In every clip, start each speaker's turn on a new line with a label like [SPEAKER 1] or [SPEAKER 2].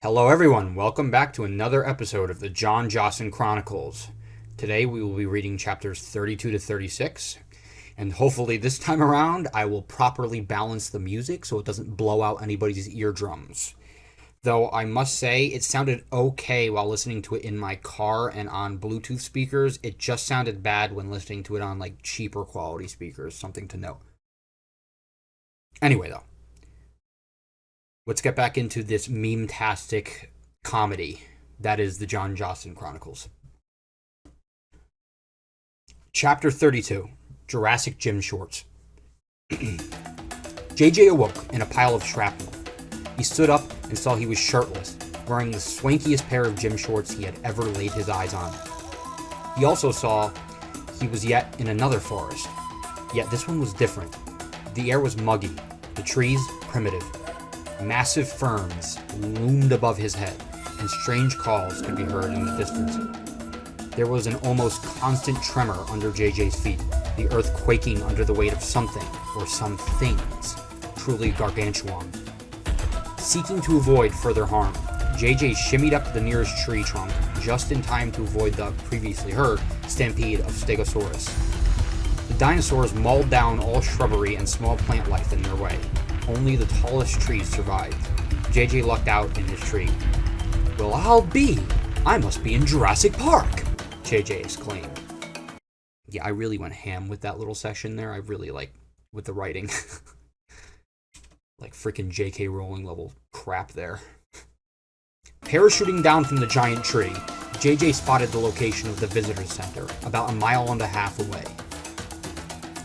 [SPEAKER 1] Hello, everyone. Welcome back to another episode of the John Johson Chronicles. Today we will be reading chapters 32 to 36, and hopefully this time around I will properly balance the music so it doesn't blow out anybody's eardrums. Though I must say it sounded okay while listening to it in my car and on Bluetooth speakers. It just sounded bad when listening to it on cheaper quality speakers, something to note. Anyway, though, let's get back into this meme-tastic comedy that is the John Johson Chronicles. Chapter 32, Jurassic Gym Shorts. JJ awoke in a pile of shrapnel. He stood up and saw he was shirtless, wearing the swankiest pair of gym shorts he had ever laid his eyes on. He also saw he was yet in another forest, yet this one was different. The air was muggy, the trees primitive. Massive ferns loomed above his head, and strange calls could be heard in the distance. There was an almost constant tremor under JJ's feet, the earth quaking under the weight of something, or some things, truly gargantuan. Seeking to avoid further harm, JJ shimmied up the nearest tree trunk, just in time to avoid the previously heard stampede of Stegosaurus. The dinosaurs mauled down all shrubbery and small plant life in their way. Only the tallest trees survived. JJ lucked out in his tree. "Well, I must be in Jurassic Park," JJ exclaimed. Yeah, I really went ham with that little section there. I really with the writing. Freaking J.K. Rowling level crap there. Parachuting down from the giant tree, JJ spotted the location of the visitor center, about a mile and a half away.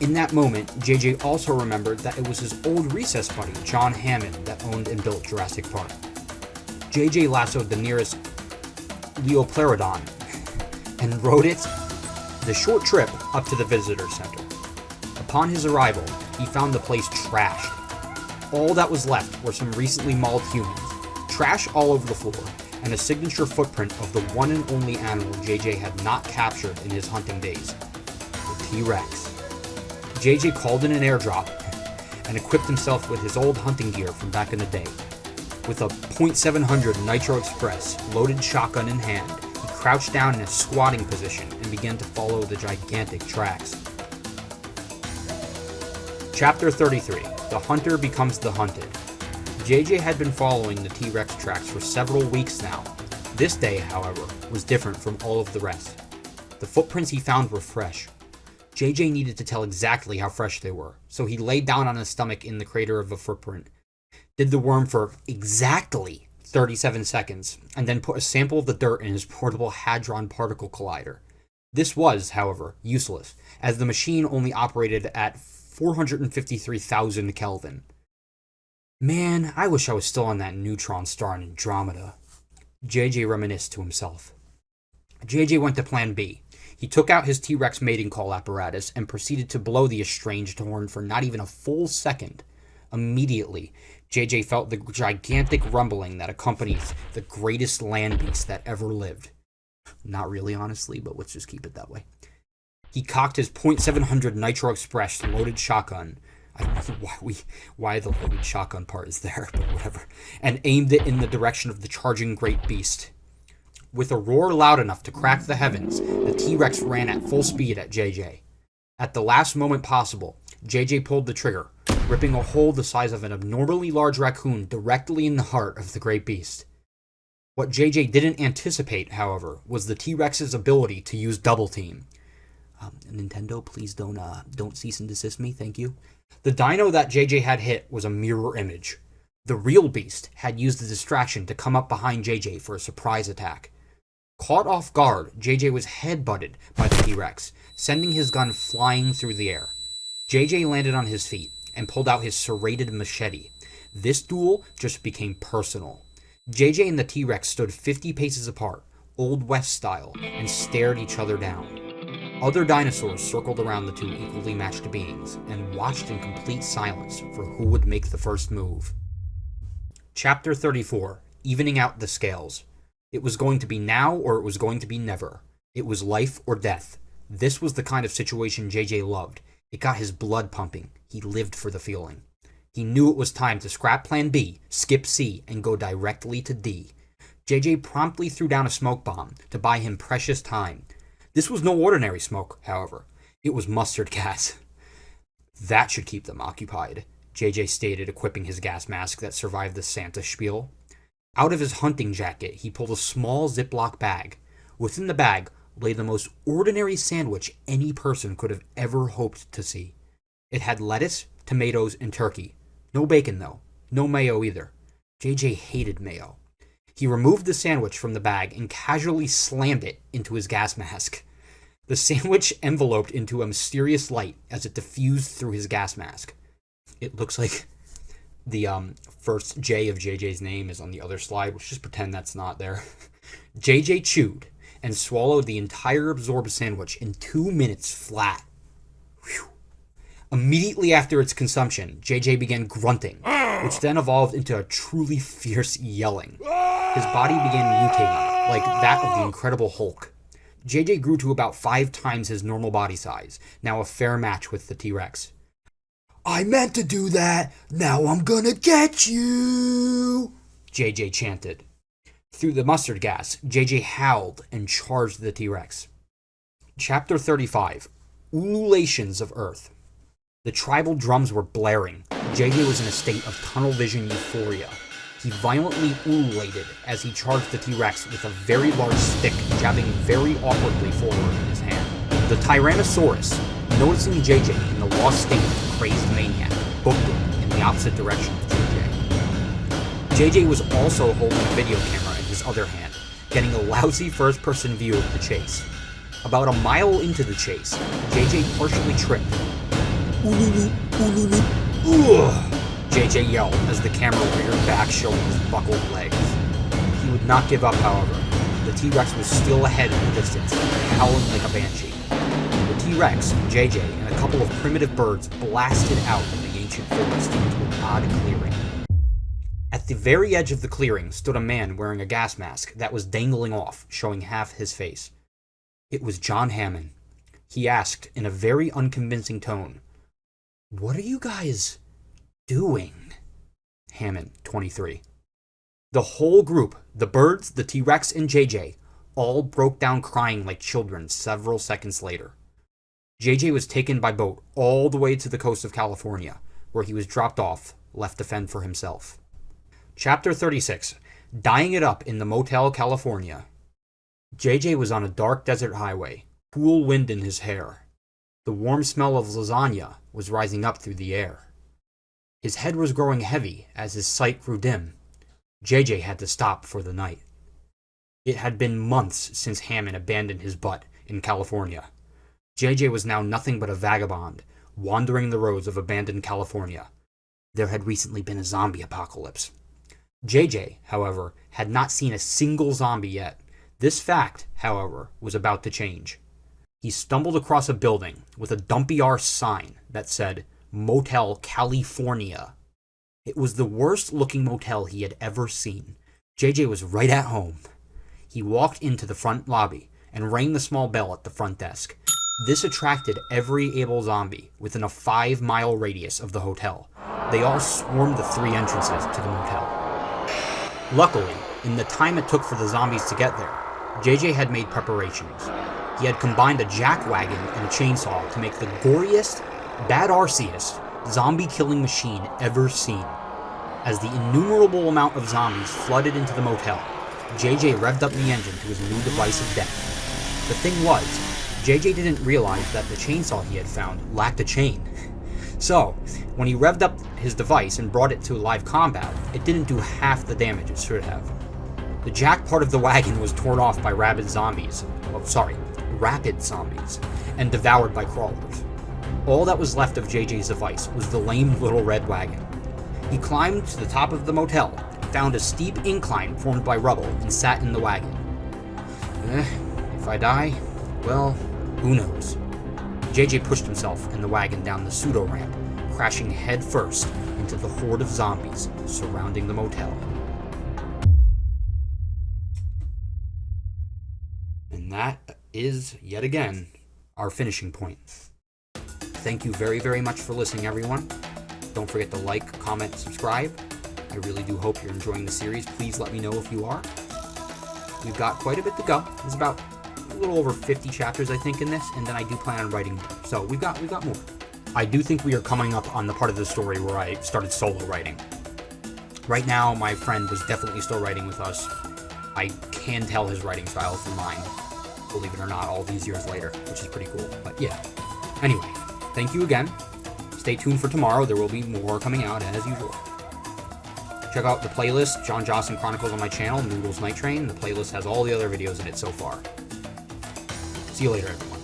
[SPEAKER 1] In that moment, JJ also remembered that it was his old recess buddy, John Hammond, that owned and built Jurassic Park. JJ lassoed the nearest Leoplerodon and rode it the short trip up to the visitor center. Upon his arrival, he found the place trashed. All that was left were some recently mauled humans, trash all over the floor, and a signature footprint of the one and only animal JJ had not captured in his hunting days, the T-Rex. JJ called in an airdrop and equipped himself with his old hunting gear from back in the day. With a .700 Nitro Express loaded shotgun in hand, he crouched down in a squatting position and began to follow the gigantic tracks. Chapter 33, The Hunter Becomes the Hunted. JJ had been following the T-Rex tracks for several weeks now. This day, however, was different from all of the rest. The footprints he found were fresh. JJ needed to tell exactly how fresh they were, so he laid down on his stomach in the crater of a footprint, did the worm for exactly 37 seconds, and then put a sample of the dirt in his portable Hadron Particle Collider. This was, however, useless, as the machine only operated at 453,000 Kelvin. Man, I wish I was still on that neutron star in Andromeda. JJ reminisced to himself. JJ went to Plan B. He took out his T-Rex mating call apparatus and proceeded to blow the estranged horn for not even a full second. Immediately, JJ felt the gigantic rumbling that accompanies the greatest land beast that ever lived. Not really, honestly, but let's just keep it that way. He cocked his .700 Nitro Express loaded shotgun. I don't know why the loaded shotgun part is there, but whatever. And aimed it in the direction of the charging great beast. With a roar loud enough to crack the heavens, the T-Rex ran at full speed at JJ. At the last moment possible, JJ pulled the trigger, ripping a hole the size of an abnormally large raccoon directly in the heart of the great beast. What JJ didn't anticipate, however, was the T-Rex's ability to use Double Team. Nintendo, please don't cease and desist me, thank you. The dino that JJ had hit was a mirror image. The real beast had used the distraction to come up behind JJ for a surprise attack. Caught off guard, JJ was headbutted by the T-Rex, sending his gun flying through the air. JJ landed on his feet and pulled out his serrated machete. This duel just became personal. JJ and the T-Rex stood 50 paces apart, Old West style, and stared each other down. Other dinosaurs circled around the two equally matched beings and watched in complete silence for who would make the first move. Chapter 34, Evening Out the Scales. It was going to be now or it was going to be never. It was life or death. This was the kind of situation JJ loved. It got his blood pumping. He lived for the feeling. He knew it was time to scrap Plan B, skip C, and go directly to D. JJ promptly threw down a smoke bomb to buy him precious time. This was no ordinary smoke, however. It was mustard gas. That should keep them occupied, JJ stated, equipping his gas mask that survived the Santa spiel. Out of his hunting jacket, he pulled a small Ziploc bag. Within the bag lay the most ordinary sandwich any person could have ever hoped to see. It had lettuce, tomatoes, and turkey. No bacon, though. No mayo either. JJ hated mayo. He removed the sandwich from the bag and casually slammed it into his gas mask. The sandwich enveloped into a mysterious light as it diffused through his gas mask. It looks like the first J of JJ's name is on the other slide. Let's just pretend that's not there. JJ chewed and swallowed the entire absorbed sandwich in 2 minutes flat. Whew. Immediately after its consumption, JJ began grunting, which then evolved into a truly fierce yelling. His body began mutating, like that of the Incredible Hulk. JJ grew to about 5 times his normal body size, now a fair match with the T-Rex. "I meant to do that, now I'm gonna get you," JJ chanted. Through the mustard gas, JJ howled and charged the T-Rex. Chapter 35, Ululations of Earth. The tribal drums were blaring. JJ was in a state of tunnel vision euphoria. He violently ululated as he charged the T-Rex with a very large stick jabbing very awkwardly forward in his hand. The Tyrannosaurus, noticing JJ in the lost state of a crazed maniac, booked him in the opposite direction of JJ. JJ was also holding a video camera in his other hand, getting a lousy first-person view of the chase. About a mile into the chase, JJ partially tripped. "Ululu, ululu, ugh," JJ yelled as the camera reared back, showing his buckled legs. He would not give up, however. The T-Rex was still ahead in the distance, howling like a banshee. The T-Rex, JJ, and a couple of primitive birds blasted out of the ancient forest into an odd clearing. At the very edge of the clearing stood a man wearing a gas mask that was dangling off, showing half his face. It was John Hammond. He asked in a very unconvincing tone, "What are you guys doing?" Hammond, 23. The whole group, the birds, the T-Rex, and JJ, all broke down crying like children several seconds later. JJ was taken by boat all the way to the coast of California, where he was dropped off, left to fend for himself. Chapter 36, Dying It Up in the Motel, California. JJ was on a dark desert highway, cool wind in his hair. The warm smell of lasagna was rising up through the air. His head was growing heavy as his sight grew dim. JJ had to stop for the night. It had been months since Hammond abandoned his butt in California. JJ was now nothing but a vagabond, wandering the roads of abandoned California. There had recently been a zombie apocalypse. JJ, however, had not seen a single zombie yet. This fact, however, was about to change. He stumbled across a building with a dumpy arse sign that said, Motel California. It was the worst looking motel he had ever seen. JJ was right at home. He walked into the front lobby and rang the small bell at the front desk. This attracted every able zombie within a 5-mile radius of the hotel. They all swarmed the 3 entrances to the motel. Luckily, in the time it took for the zombies to get there, JJ had made preparations. He had combined a jackwagon and a chainsaw to make the goriest, bad-arsiest zombie-killing machine ever seen. As the innumerable amount of zombies flooded into the motel, JJ revved up the engine to his new device of death. The thing was, JJ didn't realize that the chainsaw he had found lacked a chain. So, when he revved up his device and brought it to live combat, it didn't do half the damage it should have. The jack part of the wagon was torn off by rapid zombies, and devoured by crawlers. All that was left of JJ's device was the lame little red wagon. He climbed to the top of the motel, found a steep incline formed by rubble, and sat in the wagon. If I die, well, who knows? JJ pushed himself and the wagon down the pseudo-ramp, crashing head first into the horde of zombies surrounding the motel. And that is, yet again, our finishing point. Thank you very, very much for listening, everyone. Don't forget to like, comment, subscribe. I really do hope you're enjoying the series. Please let me know if you are. We've got quite a bit to go. There's about a little over 50 chapters, I think, in this, and then I do plan on writing more. So we've got more. I do think we are coming up on the part of the story where I started solo writing. Right now, my friend was definitely still writing with us. I can tell his writing style from mine, believe it or not, all these years later, which is pretty cool. But yeah. Anyway, thank you again. Stay tuned for tomorrow. There will be more coming out as usual. Check out the playlist, John Johson Chronicles, on my channel, Noodles Night Train. The playlist has all the other videos in it so far. See you later, everyone.